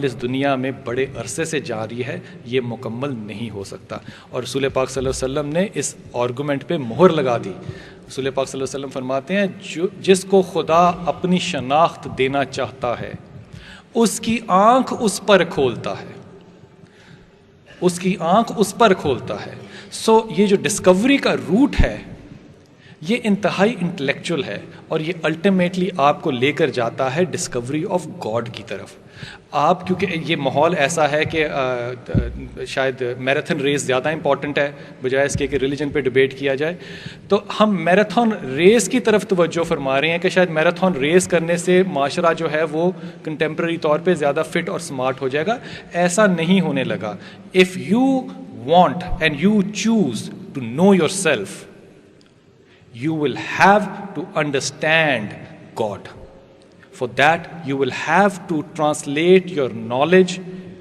اس دنیا میں بڑے عرصے سے جاری ہے، یہ مکمل نہیں ہو سکتا. اور رسول پاک صلی اللہ علیہ وسلم نے اس آرگومنٹ پہ مہر لگا دی. رسول پاک صلی اللہ علیہ وسلم فرماتے ہیں جس کو خدا اپنی شناخت دینا چاہتا ہے اس کی آنکھ اس پر کھولتا ہے، اس کی آنکھ اس پر کھولتا ہے. سو یہ جو ڈسکوری کا روٹ ہے یہ انتہائی انٹلیکچول ہے، اور یہ الٹیمیٹلی آپ کو لے کر جاتا ہے ڈسکوری آف گاڈ کی طرف. آپ کیونکہ یہ ماحول ایسا ہے کہ شاید میراتھن ریس زیادہ امپورٹنٹ ہے بجائے اس کے کہ ریلیجن پہ ڈبیٹ کیا جائے، تو ہم میراتھن ریس کی طرف توجہ فرما رہے ہیں کہ شاید میراتھن ریس کرنے سے معاشرہ جو ہے وہ کنٹمپرری طور پہ زیادہ فٹ اور سمارٹ ہو جائے گا. ایسا نہیں ہونے لگا. If you want and you choose to know yourself you will have to understand God. For that, you will have to translate your knowledge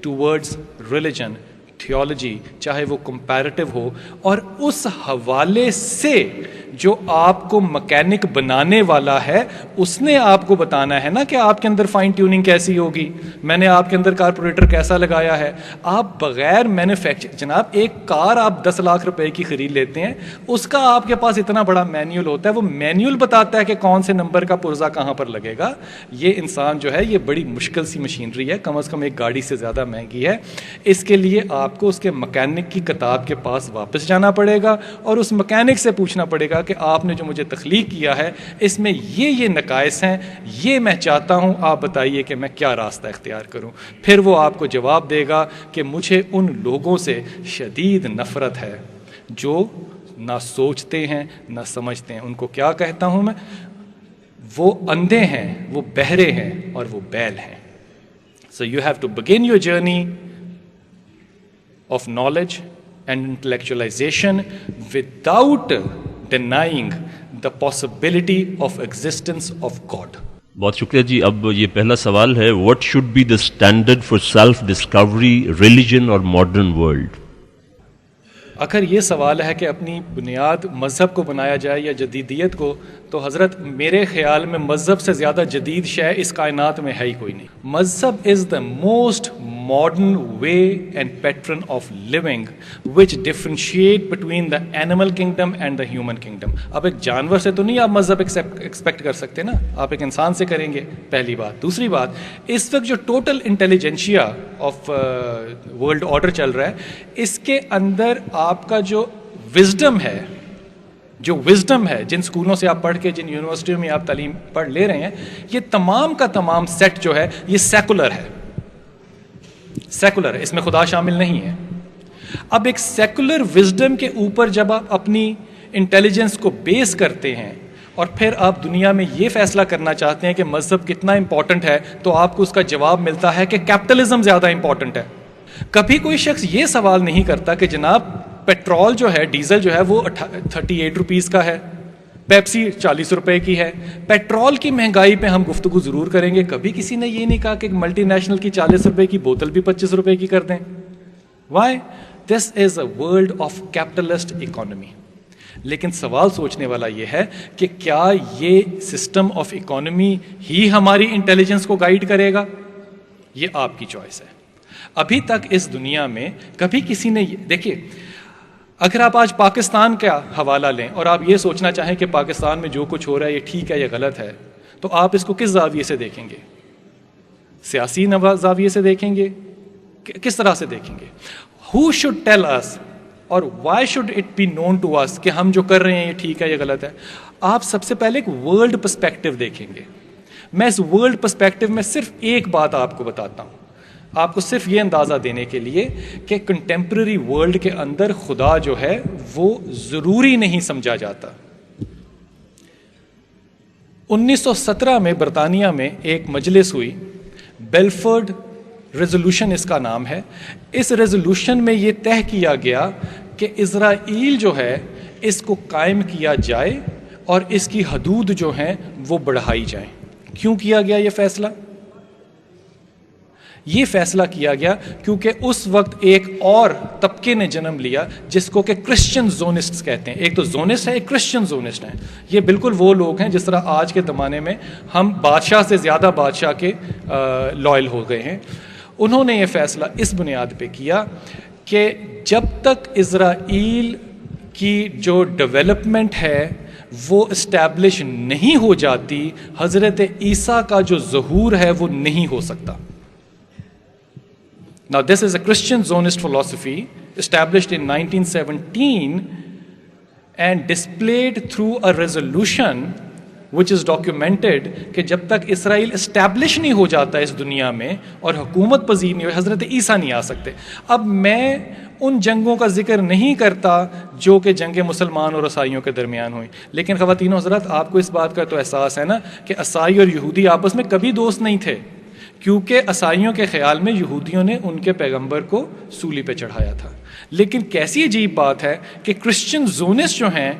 towards religion, theology, چاہے وہ comparative ہو, اور اس حوالے سے جو آپ کو مکینک بنانے والا ہے اس نے آپ کو بتانا ہے نا کہ آپ کے اندر فائن ٹیوننگ کیسی ہوگی، میں نے آپ کے اندر کاربوریٹر کیسا لگایا ہے. آپ بغیر مینوفیکچر، جناب ایک کار آپ 10 لاکھ روپے کی خرید لیتے ہیں، اس کا آپ کے پاس اتنا بڑا مینیول ہوتا ہے، وہ مینیول بتاتا ہے کہ کون سے نمبر کا پرزا کہاں پر لگے گا. یہ انسان جو ہے یہ بڑی مشکل سی مشینری ہے، کم از کم ایک گاڑی سے زیادہ مہنگی ہے. اس کے لیے آپ کو اس کے مکینک کی کتاب کے پاس واپس جانا پڑے گا اور اس مکینک سے پوچھنا پڑے گا کہ آپ نے جو مجھے تخلیق کیا ہے اس میں یہ نقائص ہیں، یہ میں چاہتا ہوں، آپ بتائیے کہ میں کیا راستہ اختیار کروں. پھر وہ آپ کو جواب دے گا کہ مجھے ان لوگوں سے شدید نفرت ہے جو نہ سوچتے ہیں نہ سمجھتے ہیں. ان کو کیا کہتا ہوں میں؟ وہ اندھے ہیں، وہ بہرے ہیں اور وہ بیل ہیں. So you have to begin your journey of knowledge and intellectualization without denying the possibility of existence of God. بہت شکریہ جی. اب یہ پہلا سوال ہے، what should be the standard for self discovery, religion اور modern world؟ اگر یہ سوال ہے کہ اپنی بنیاد مذہب کو بنایا جائے یا جدیدیت کو، تو حضرت میرے خیال میں مذہب سے زیادہ جدید شے اس کائنات میں ہے ہی کوئی نہیں. مذہب is the most modern way and pattern of living which differentiate between the animal kingdom and the human kingdom. اب ایک جانور سے تو نہیں آپ مذہب ایکسپیکٹ کر سکتے نا، آپ ایک انسان سے کریں گے، پہلی بات. دوسری بات، اس وقت جو total intelligentsia of world order چل رہا ہے، اس کے اندر آپ کا جو وزڈم ہے، جن سکولوں سے آپ پڑھ کے، جن یونیورسٹیوں میں آپ تعلیم پڑھ لے رہے ہیں، یہ تمام کا تمام سیٹ جو ہے یہ سیکولر ہے. اس میں خدا شامل نہیں ہے. اب ایک سیکولر وزڈم کے اوپر جب آپ اپنی انٹیلیجنس کو بیس کرتے ہیں اور پھر آپ دنیا میں یہ فیصلہ کرنا چاہتے ہیں کہ مذہب کتنا امپورٹنٹ ہے، تو آپ کو اس کا جواب ملتا ہے کہ کیپٹلزم زیادہ امپورٹنٹ ہے. کبھی کوئی شخص یہ سوال نہیں کرتا کہ جناب پیٹرول جو ہے، ڈیزل جو ہے وہ 38 روپیز کا ہے، پیپسی 40 روپے کی ہے. پیٹرول کی مہنگائی پہ ہم گفتگو ضرور کریں گے. کبھی کسی نے یہ نہیں کہا کہ ملٹی نیشنل کی 40 روپے کی بوتل بھی 25 روپے کی کر دیں. Why? This is a world of capitalist economy. لیکن سوال سوچنے والا یہ ہے کہ کیا یہ سسٹم آف اکانومی ہی ہماری انٹیلیجنس کو گائیڈ کرے گا؟ یہ آپ کی چوائس ہے. ابھی تک اس دنیا میں کبھی کسی نے، دیکھیے اگر آپ آج پاکستان کا حوالہ لیں اور آپ یہ سوچنا چاہیں کہ پاکستان میں جو کچھ ہو رہا ہے یہ ٹھیک ہے یا غلط ہے، تو آپ اس کو کس زاویے سے دیکھیں گے؟ سیاسی زاویے سے دیکھیں گے؟ کس طرح سے دیکھیں گے؟ Who should tell us اور why should it be known to us کہ ہم جو کر رہے ہیں یہ ٹھیک ہے یا غلط ہے؟ آپ سب سے پہلے ایک ورلڈ پرسپیکٹو دیکھیں گے. میں اس ورلڈ پرسپیکٹو میں صرف ایک بات آپ کو بتاتا ہوں، آپ کو صرف یہ اندازہ دینے کے لیے کہ کنٹمپرری ورلڈ کے اندر خدا جو ہے وہ ضروری نہیں سمجھا جاتا. 1917 میں برطانیہ میں ایک مجلس ہوئی، بیلفورڈ ریزولوشن اس کا نام ہے. اس ریزولوشن میں یہ طے کیا گیا کہ اسرائیل جو ہے اس کو قائم کیا جائے اور اس کی حدود جو ہیں وہ بڑھائی جائیں. کیوں کیا گیا یہ فیصلہ؟ یہ فیصلہ کیا گیا کیونکہ اس وقت ایک اور طبقے نے جنم لیا جس کو کہ کرسچن زونسٹس کہتے ہیں. ایک تو زونسٹ ہے، ایک کرسچن زونسٹ ہیں. یہ بالکل وہ لوگ ہیں جس طرح آج کے زمانے میں ہم بادشاہ سے زیادہ بادشاہ کے لائل ہو گئے ہیں. انہوں نے یہ فیصلہ اس بنیاد پہ کیا کہ جب تک اسرائیل کی جو ڈیولپمنٹ ہے وہ اسٹیبلش نہیں ہو جاتی، حضرت عیسیٰ کا جو ظہور ہے وہ نہیں ہو سکتا. Now this is a Christian Zionist philosophy established in 1917 and displayed through a resolution which is documented کہ جب تک اسرائیل اسٹیبلش نہیں ہو جاتا اس دنیا میں اور حکومت پذیر نہیں ہو، حضرت عیسیٰ نہیں آ سکتے. اب میں ان جنگوں کا ذکر نہیں کرتا جو کہ جنگ مسلمان اور عیسائیوں کے درمیان ہوئی، لیکن خواتین و حضرات آپ کو اس بات کا تو احساس ہے نا کہ عیسائی اور یہودی آپس میں کبھی دوست نہیں تھے، کیونکہ عیسائیوں کے خیال میں یہودیوں نے ان کے پیغمبر کو سولی پہ چڑھایا تھا. لیکن کیسی عجیب بات ہے کہ کرسچن زونسٹ جو ہیں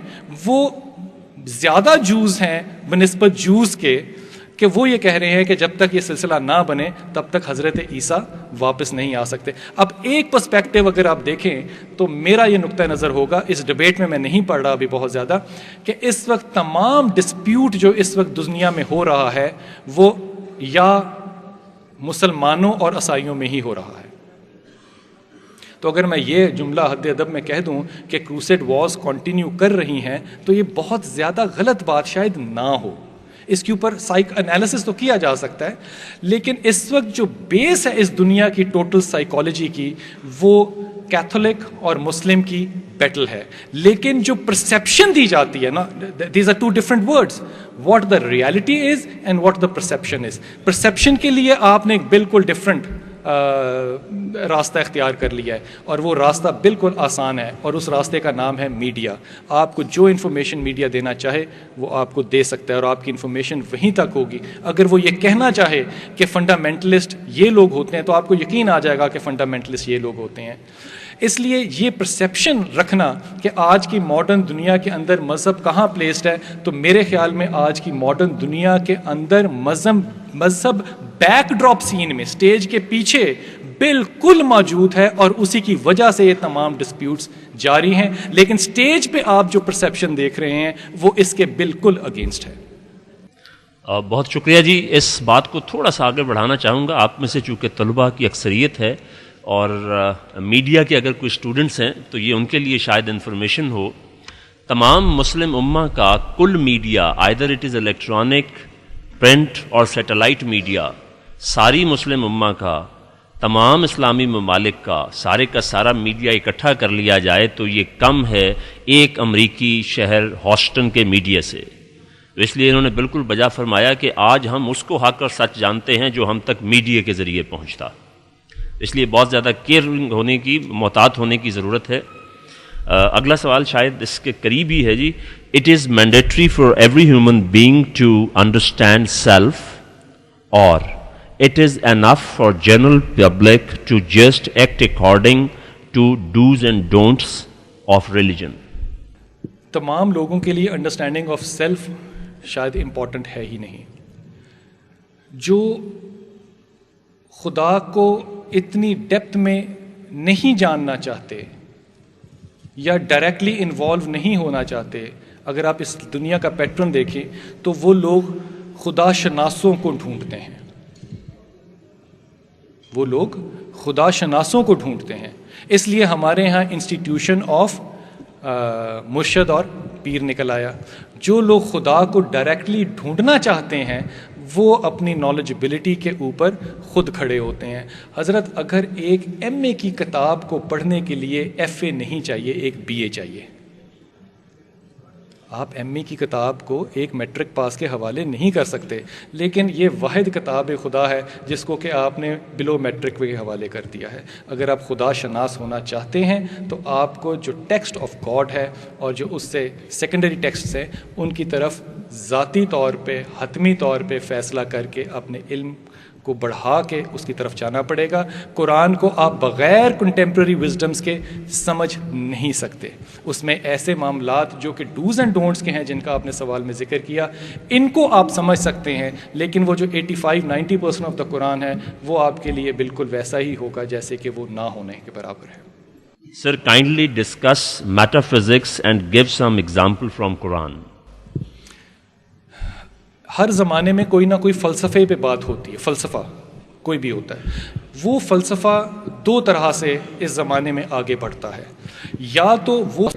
وہ زیادہ جوز ہیں بنسبت جوز کے، کہ وہ یہ کہہ رہے ہیں کہ جب تک یہ سلسلہ نہ بنے تب تک حضرت عیسیٰ واپس نہیں آ سکتے. اب ایک پرسپیکٹیو اگر آپ دیکھیں تو میرا یہ نقطہ نظر ہوگا، اس ڈبیٹ میں نہیں پڑھ رہا ابھی بہت زیادہ، کہ اس وقت تمام ڈسپیوٹ جو اس وقت دنیا میں ہو رہا ہے وہ یا مسلمانوں اور عیسائیوں میں ہی ہو رہا ہے. تو اگر میں یہ جملہ حد ادب میں کہہ دوں کہ کروسیڈ وارز کنٹینیو کر رہی ہیں تو یہ بہت زیادہ غلط بات شاید نہ ہو. اس کے اوپر انالیسس تو کیا جا سکتا ہے، لیکن اس وقت جو بیس ہے اس دنیا کی ٹوٹل سائیکالوجی کی وہ کیتھولک اور مسلم کی بیٹل ہے. لیکن جو پرسیپشن دی جاتی ہے نا، these are two different words, what the reality is and what the perception is. Perception کے لیے آپ نے ایک بالکل ڈفرنٹ راستہ اختیار کر لیا ہے، اور وہ راستہ بالکل آسان ہے، اور اس راستے کا نام ہے میڈیا. آپ کو جو انفارمیشن میڈیا دینا چاہے وہ آپ کو دے سکتا ہے، اور آپ کی انفارمیشن وہیں تک ہوگی. اگر وہ یہ کہنا چاہے کہ فنڈامنٹلسٹ یہ لوگ ہوتے ہیں تو آپ کو یقین آ جائے گا کہ فنڈامنٹلسٹ یہ لوگ ہوتے ہیں. اس لیے یہ پرسیپشن رکھنا کہ آج کی ماڈرن دنیا کے اندر مذہب کہاں پلیسڈ ہے، تو میرے خیال میں آج کی ماڈرن دنیا کے اندر مذہب بیک ڈراپ سین میں، اسٹیج کے پیچھے بالکل موجود ہے، اور اسی کی وجہ سے یہ تمام ڈسپیوٹس جاری ہیں. لیکن اسٹیج پہ آپ جو پرسیپشن دیکھ رہے ہیں وہ اس کے بالکل اگینسٹ ہے. بہت شکریہ جی. اس بات کو تھوڑا سا آگے بڑھانا چاہوں گا. آپ میں سے چونکہ طلباء کی اکثریت ہے اور میڈیا کے اگر کوئی اسٹوڈنٹس ہیں تو یہ ان کے لیے شاید انفارمیشن ہو. تمام مسلم امہ کا کل media, either it is electronic, print اور سیٹلائٹ میڈیا، ساری مسلم امہ کا، تمام اسلامی ممالک کا سارا میڈیا اکٹھا کر لیا جائے تو یہ کم ہے ایک امریکی شہر ہاسٹن کے میڈیا سے. اس لیے انہوں نے بالکل بجا فرمایا کہ آج ہم اس کو حق اور سچ جانتے ہیں جو ہم تک میڈیا کے ذریعے پہنچتا. اس لیے بہت زیادہ کیئرنگ ہونے کی، محتاط ہونے کی ضرورت ہے. اگلا سوال شاید اس کے قریب ہی ہے جی. It is mandatory for every human being to understand self, اور it is enough for general public to just act according to dos and don'ts of religion. تمام لوگوں کے لیے انڈرسٹینڈنگ آف سیلف شاید امپورٹنٹ ہے ہی نہیں. جو خدا کو اتنی ڈیپتھ میں نہیں جاننا چاہتے یا ڈائریکٹلی انوالو نہیں ہونا چاہتے، اگر آپ اس دنیا کا پیٹرن دیکھیں تو وہ لوگ خدا شناسوں کو ڈھونڈتے ہیں. وہ لوگ خدا شناسوں کو ڈھونڈتے ہیں. اس لیے ہمارے ہاں انسٹیٹیوشن آف مرشد اور پیر نکل آیا. جو لوگ خدا کو ڈائریکٹلی ڈھونڈنا چاہتے ہیں وہ اپنی نالجبلٹی کے اوپر خود کھڑے ہوتے ہیں. حضرت اگر ایک ایم اے کی کتاب کو پڑھنے کے لیے ایف اے نہیں چاہیے، ایک بی اے چاہیے. آپ ایم اے کی کتاب کو ایک میٹرک پاس کے حوالے نہیں کر سکتے، لیکن یہ واحد کتاب خدا ہے جس کو کہ آپ نے بلو میٹرک کے حوالے کر دیا ہے. اگر آپ خدا شناس ہونا چاہتے ہیں تو آپ کو جو ٹیکسٹ آف گاڈ ہے اور جو اس سے سیکنڈری ٹیکسٹس ہیں ان کی طرف ذاتی طور پہ، حتمی طور پہ فیصلہ کر کے اپنے علم کو بڑھا کے اس کی طرف جانا پڑے گا. قرآن کو آپ بغیر کنٹمپرری وزڈمز کے سمجھ نہیں سکتے. اس میں ایسے معاملات جو کہ ڈوز اینڈ ڈونٹس کے ہیں جن کا آپ نے سوال میں ذکر کیا، ان کو آپ سمجھ سکتے ہیں، لیکن وہ جو 85-90% آف دا قرآن ہے وہ آپ کے لیے بالکل ویسا ہی ہوگا جیسے کہ وہ نہ ہونے کے برابر ہے. Sir, kindly discuss metaphysics and give some example from Quran. ہر زمانے میں کوئی نہ کوئی فلسفے پہ بات ہوتی ہے. فلسفہ کوئی بھی ہوتا ہے، وہ فلسفہ دو طرح سے اس زمانے میں آگے بڑھتا ہے. یا تو وہ